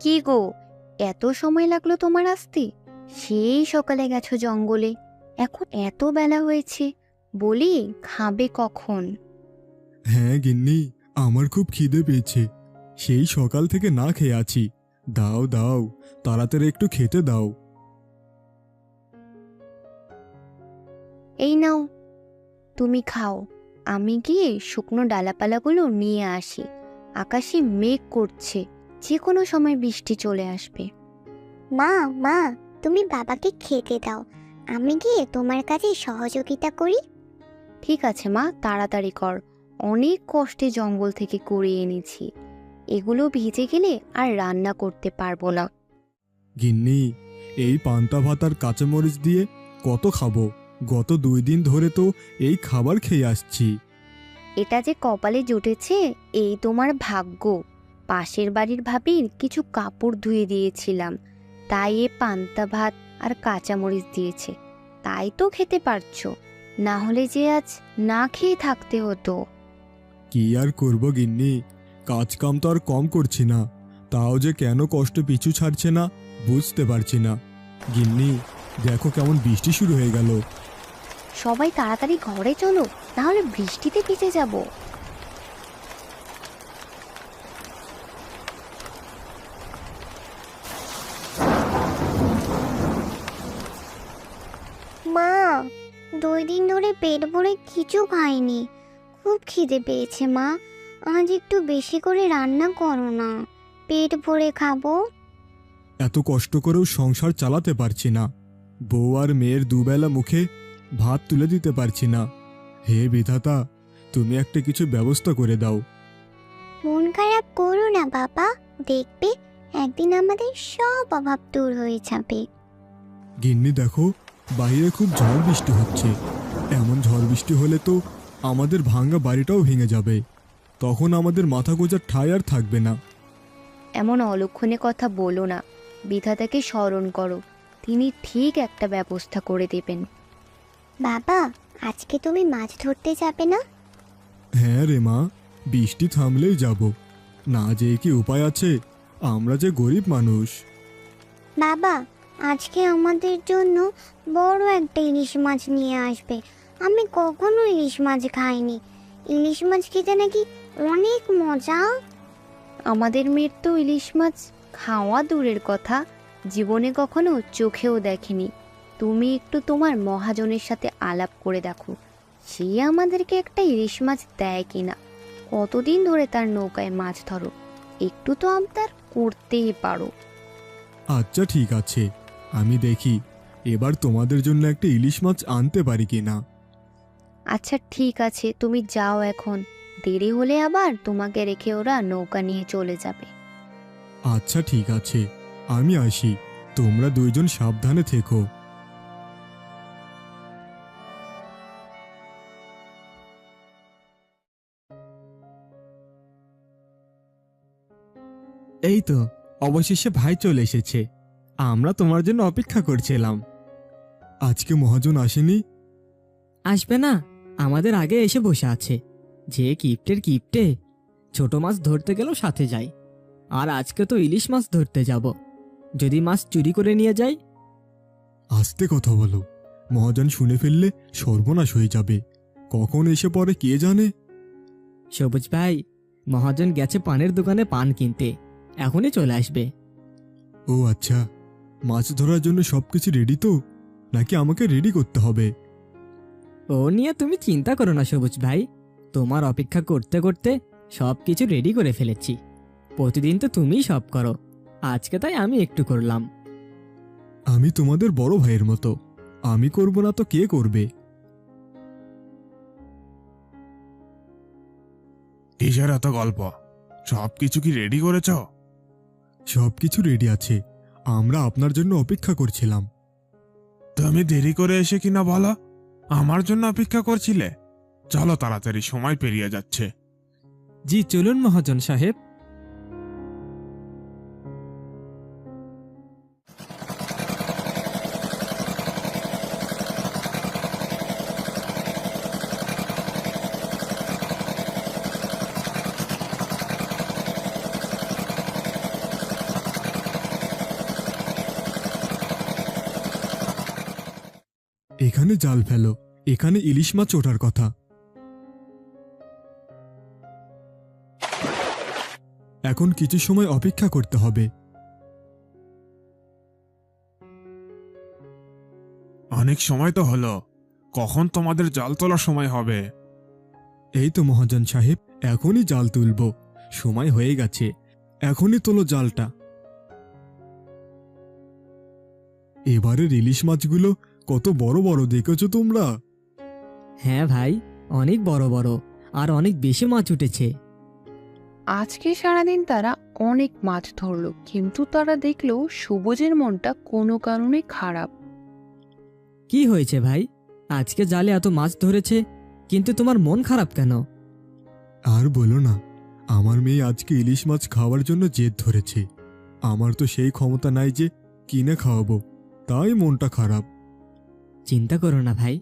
কি গো, এত সময় লাগলো তোমার আসতে? সেই সকালে গেছো জঙ্গলে, এখন এত বেলা হয়েছে। বলি, খাবে কখন? হ্যাঁ গিন্নি, আমার খুব খিদে পেয়েছে। সেই সকাল থেকে না খেয়ে আছি। দাও দাও, তাড়াতাড়ি একটু খেতে দাও। এই নাও, তুমি খাও। আমি গিয়ে শুকনো ডালাপালাগুলো নিয়ে আসি। আকাশে মেঘ করছে, যে কোনো সময় বৃষ্টি চলে আসবে। মা মা, তুমি বাবাকে খেতে দাও, আমি গিয়ে তোমার কাছে সহযোগিতা করি। ঠিক আছে মা, তাড়াতাড়ি কর। অনেক কষ্টে জঙ্গল থেকে কুড়িয়ে এনেছি। এগুলো ভিজে গেলে আর রান্না করতে পারবো না। গিন্নি, এই পান্তা ভাত আর কাঁচামরিচ দিয়ে কত খাবো? গত 2 দিন ধরে তো এই খাবার খেয়ে আসছি। এটা যে কপালে জুটেছে, এই তোমার ভাগ্য। পাশের বাড়ির ভাবির কিছু কাপড় ধুয়ে দিয়েছিলাম, তাই এ পান্তা ভাত আর কাঁচামরিচ দিয়েছে, তাই তো খেতে পারছো। না হলে যে আজ না খেয়ে থাকতে হতো। কি আর করব গিন্নি, কাজ কাম তো আর কম করছি না, তাও যে কেন কষ্ট পিছু ছাড়ছে না বুঝতে পারছি না। গিন্নি, দেখো কেমন বৃষ্টি শুরু হয়ে গেল। সবাই তাড়াতাড়ি ঘরে চলো, নাহলে বৃষ্টিতে ভিজে যাব। মা, 2 দিন ধরে পেট ভরে কিছু খাইনি, খুব খিদে পেয়েছে। মা, আজ একটু বেশি করে রান্না করো না, পেট ভরে খাবো। এত কষ্ট করেও সংসার চালাতে পারছি না, বউ আর মেয়ের দুবেলা মুখে ভাত তুলে দিতে পারছি না। হে বিধাতা, তুমি একটা কিছু ব্যবস্থা করে দাও। মন খারাপ করো না বাবা, দেখবে একদিন আমাদের সব অভাব দূর হয়ে যাবে। গিন্নি দেখো, বাইরে খুব ঝড় বৃষ্টি হচ্ছে। এমন ঝড় বৃষ্টি হলে তো আমাদের ভাঙা বাড়িটাও ভেঙে যাবে। তখন আমাদের মাথা গোঁজার ঠাঁই আর থাকবে না। এমন অলক্ষণে কথা বলো না, বিধাতাকে স্মরণ করো, তিনি ঠিক একটা ব্যবস্থা করে দেবেন। বাবা, আজকে তুমি মাছ ধরতে যাবে না? হ্যাঁ রে মা, বৃষ্টি থামলেই যাব। না যেয়ে কি উপায় আছে? আমরা যে গরিব মানুষ। বাবা, আজকে আমাদের জন্য বড় একটা ইলিশ মাছ নিয়ে আসবে। আমি কখনো ইলিশ মাছ খাইনি, ইলিশ মাছ খেতে নাকি অনেক মজা। আমাদের মেয়ের তো ইলিশ মাছ খাওয়া দূরের কথা, জীবনে কখনো চোখেও দেখেনি। তুমি একটু তোমার মহাজনের সাথে আলাপ করে দেখো, সে আমাদেরকে একটা ইলিশ মাছ দেয় কিনা। কতদিন ধরে তার নৌকায় মাছ ধরো, একটু তো আবদার করতেই পারো। আচ্ছা ঠিক আছে, আমি দেখি এবার তোমাদের জন্য একটা ইলিশ মাছ আনতে পারি কিনা। আচ্ছা ঠিক আছে, তুমি যাও এখন, দেরি হলে আবার তোমাকে রেখে ওরা নৌকা নিয়ে চলে যাবে। আচ্ছা ঠিক আছে, আমি আসি। তোমরা দুইজন সাবধানে থেকো। এই তো, অবশেষে ভাই চলে এসেছে। আমরা তোমার জন্য অপেক্ষা করছিলাম। আজকে মহাজন আসেনি? আসবে না, আমাদের আগে এসে বসে আছে। যে কিপ্টের কিপ্টে, ছোট মাছ ধরতে গেলেও সাথে যায়। আর আজকে তো ইলিশ মাছ ধরতে যাব, যদি মাছ চুরি করে নিয়ে যাই। আস্তে কথা বলো, মহাজন শুনে ফেললে সর্বনাশ হয়ে যাবে। কখন এসে পড়ে কে জানে। সবুজ ভাই, মহাজন গেছে পানের দোকানে পান কিনতে, এখনই চলে আসবে। ও আচ্ছা, মাছ ধরার জন্য সবকিছু রেডি তো, নাকি আমাকে রেডি করতে হবে? ও নিয়ে তুমি চিন্তা করো না সবুজ ভাই, তোমার অপেক্ষা করতে করতে সব কিছু রেডি করে ফেলেছি। প্রতিদিন তো তুমিই সব করো, আজকে তাই আমি একটু করলাম। আমি তোমাদের বড় ভাইয়ের মতো, আমি করব না তো কে করবে? কিসের এত গল্প? সবকিছু কি রেডি করেছ? সবকিছু রেডি আছে, আমরা আপনার জন্য অপেক্ষা করছিলাম। তুমি দেরি করে এসে কিনা বলো, আমার জন্য অপেক্ষা করছিলে? চলো তাড়াতাড়ি, সময় পেরিয়ে যাচ্ছে। জি চলুন মহাজন সাহেব। এখানে জাল ফেলো, এখানে ইলিশ মাছ ওঠার কথা। এখন কিছু সময় অপেক্ষা করতে হবে। অনেক সময় তো হলো, কখন তোমাদের জাল তোলার সময় হবে? এই তো মহাজন সাহেব, এখনই জাল তুলব, সময় হয়ে গেছে, এখনই তোলো জালটা। এবারের ইলিশ মাছগুলো কত বড় বড় দেখেছো তোমরা? হ্যাঁ ভাই, অনেক বড় বড় আর অনেক বেশি মাছ উঠেছে। আজকে সারাদিন তারা অনেক মাছ ধরলো, কিন্তু তারা দেখলো সবুজের মনটা কোনো কারণে খারাপ। কি হয়েছে ভাই? আজকে জালে এত মাছ ধরেছে, কিন্তু তোমার মন খারাপ কেন? আর বলো না, আমার মেয়ে আজকে ইলিশ মাছ খাওয়ার জন্য জেদ ধরেছে। আমার তো সেই ক্ষমতা নাই যে কিনে খাওয়াবো, তাই মনটা খারাপ। চিন্তা করো না ভাই,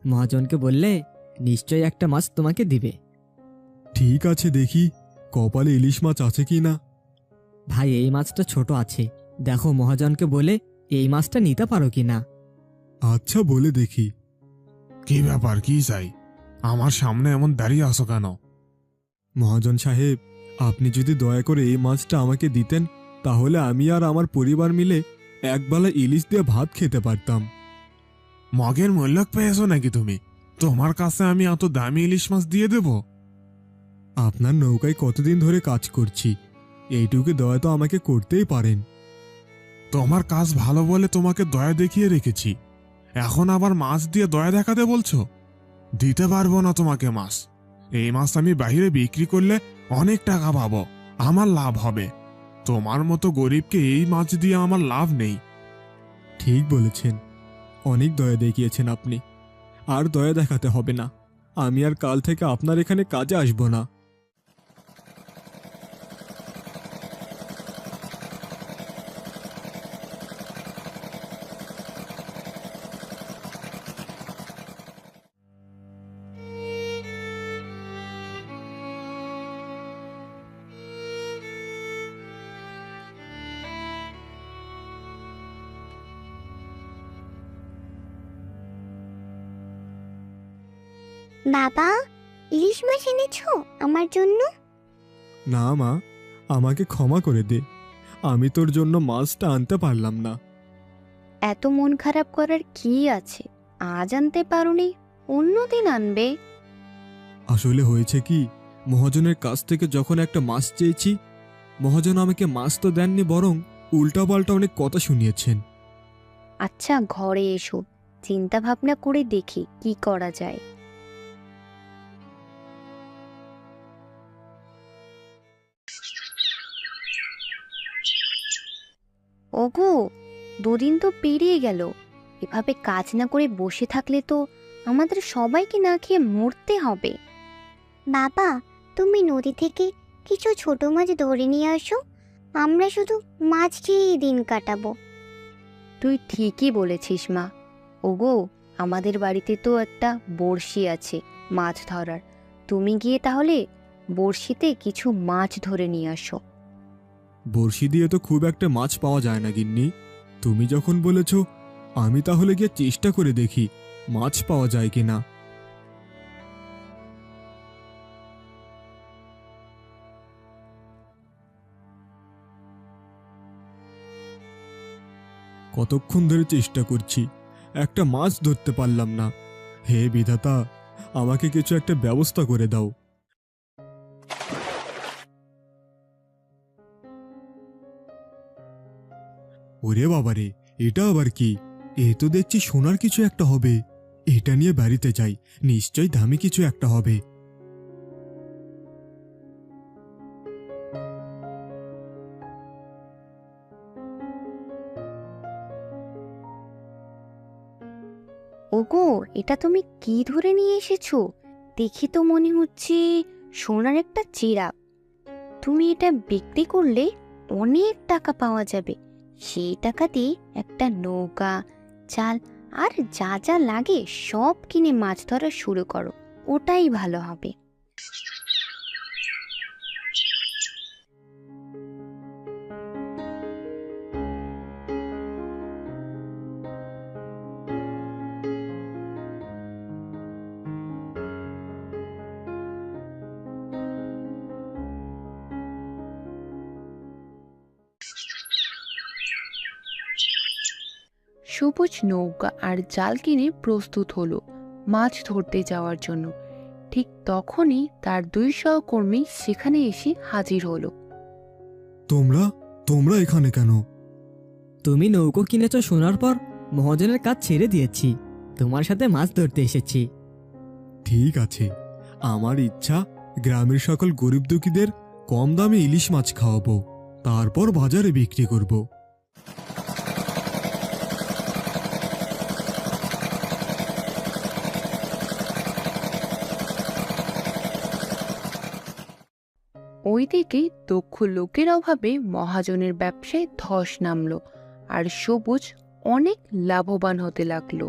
মহাজনকে বললে নিশ্চয়ই একটা মাছ তোমাকে দিবে। ঠিক আছে, দেখি কপালে ইলিশ মাছ আছে কি না। ভাই এই মাছটা ছোট আছে, দেখো মহাজনকে বলে এই মাছটা নিতে পারো কি না। আচ্ছা, বলে দেখি। কি ব্যাপার, কি চাই? আমার সামনে এমন দাঁড়িয়ে আসো কেন? মহাজন সাহেব, আপনি যদি দয়া করে এই মাছটা আমাকে দিতেন, তাহলে আমি আর আমার পরিবার মিলে একবেলা ইলিশ দিয়ে ভাত খেতে পারতাম। মগের মূল্যক পেয়েছো নাকি তুমি? তোমার কাছে আমি এত দামি ইলিশ মাছ দিয়ে দেব? আপনার নৌকায় কতদিন ধরে কাজ করছি, এইটুকু দয়া তো আমাকে করতেই পারেন। তোমার কাজ ভালো বলে তোমাকে দয়া দেখিয়ে রেখেছি, এখন আবার মাছ দিয়ে দয়া দেখাতে বলছো? দিতে পারবো না তোমাকে মাছ। এই মাছ আমি বাইরে বিক্রি করলে অনেক টাকা পাবো, আমার লাভ হবে। তোমার মতো গরিবকে এই মাছ দিয়ে আমার লাভ নেই। ঠিক বলেছেন, অনেক দয়া দেখিয়েছেন আপনি। আর দয়া দেখাতে হবে না, আমি আর কাল থেকে আপনার এখানে কাজে আসব না। বাবা, ইলিশ মাছ এনেছো আমার জন্য? না মা, আমাকে ক্ষমা করে দে, আমি তোর জন্য মাছটা আনতে পারলাম না। এত মন খারাপ করার কি আছে? আজ আনতে পারোনি, অন্যদিন আনবে। আসলে হয়েছে কি, মহাজনের কাছ থেকে যখন একটা মাছ চেয়েছি, মহাজন আমাকে মাছ তো দেননি, বরং উল্টাপাল্টা অনেক কথা শুনিয়েছেন। আচ্ছা, ঘরে এসো, চিন্তা ভাবনা করে দেখি কি করা যায়। ওগো, দুদিন তো পেরিয়ে গেল, এভাবে কাজ না করে বসে থাকলে তো আমাদের সবাইকে না খেয়ে মরতে হবে। বাবা, তুমি নদী থেকে কিছু ছোট মাছ ধরে নিয়ে আসো, আমরা শুধু মাছ খেয়েই দিন কাটাবো। তুই ঠিকই বলেছিস মা। ওগো, আমাদের বাড়িতে তো একটা বড়শি আছে মাছ ধরার, তুমি গিয়ে তাহলে বড়শিতে কিছু মাছ ধরে নিয়ে আসো। বড়শি দিয়ে তো খুব একটা মাছ পাওয়া যায় না গিন্নি, তুমি যখন বলেছ, আমি তাহলে গিয়ে চেষ্টা করে দেখি মাছ পাওয়া যায় কিনা। কতক্ষণ ধরে চেষ্টা করছি, একটা মাছ ধরতে পারলাম না। হে বিধাতা, আমাকে কিছু একটা ব্যবস্থা করে দাও। ওরে বাবারে, এটা আবার কি? এ তো দেখছি সোনার কিছু একটা হবে। এটা নিয়ে বাড়িতে যাই, নিশ্চয়ই দামি কিছু একটা হবে। ওগো, এটা তুমি কি ধরে নিয়ে এসেছো? দেখি তো মনে হচ্ছে সোনার একটা চিরাপ। তুমি এটা বিক্রি করলে অনেক টাকা পাওয়া যাবে। সেই টাকা দিয়ে একটা নৌকা, জাল আর যা যা লাগে সব কিনে মাছ ধরা শুরু করো, ওটাই ভালো হবে। সবুজ নৌকা আর জাল কিনে প্রস্তুত হলো মাছ ধরতে যাওয়ার জন্য। ঠিক তখনই তার দুই সহকর্মী সেখানে এসে হাজির হলো। তোমরা তোমরা এখানে কেন? তুমি নৌকো কিনেছ শোনার পর মহাজনের কাজ ছেড়ে দিয়েছি, তোমার সাথে মাছ ধরতে এসেছি। ঠিক আছে, আমার ইচ্ছা গ্রামের সকল গরিব দুঃখীদের কম দামে ইলিশ মাছ খাওয়াবো, তারপর বাজারে বিক্রি করব। ওইদিকে দক্ষ লোকের অভাবে মহাজনের ব্যবসায় ধস নামলো আর সবুজ অনেক লাভবান হতে লাগলো।